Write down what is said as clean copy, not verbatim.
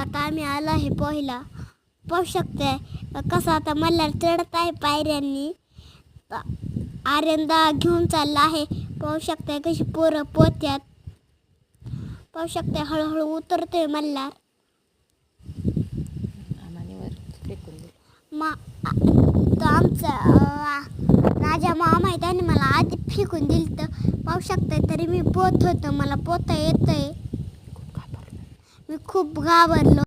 आता आम्ही आलो आहे पोहायला. पाहू शकते कसं आता मल्हार चढत आहे पायऱ्यांनी. आर्यनदा घेऊन चालला आहे. पाहू शकते कशी पोरं पोहत्यात. पाहू शकते हळूहळू उतरतोय मल्हार. तर आमचा माझ्या मामा आहे त्याने मला आधी फेकून दिलं. तर पाहू शकते तरी मी पोहत होतं. मला पोहता येतंय. मी खूप घाबरलो.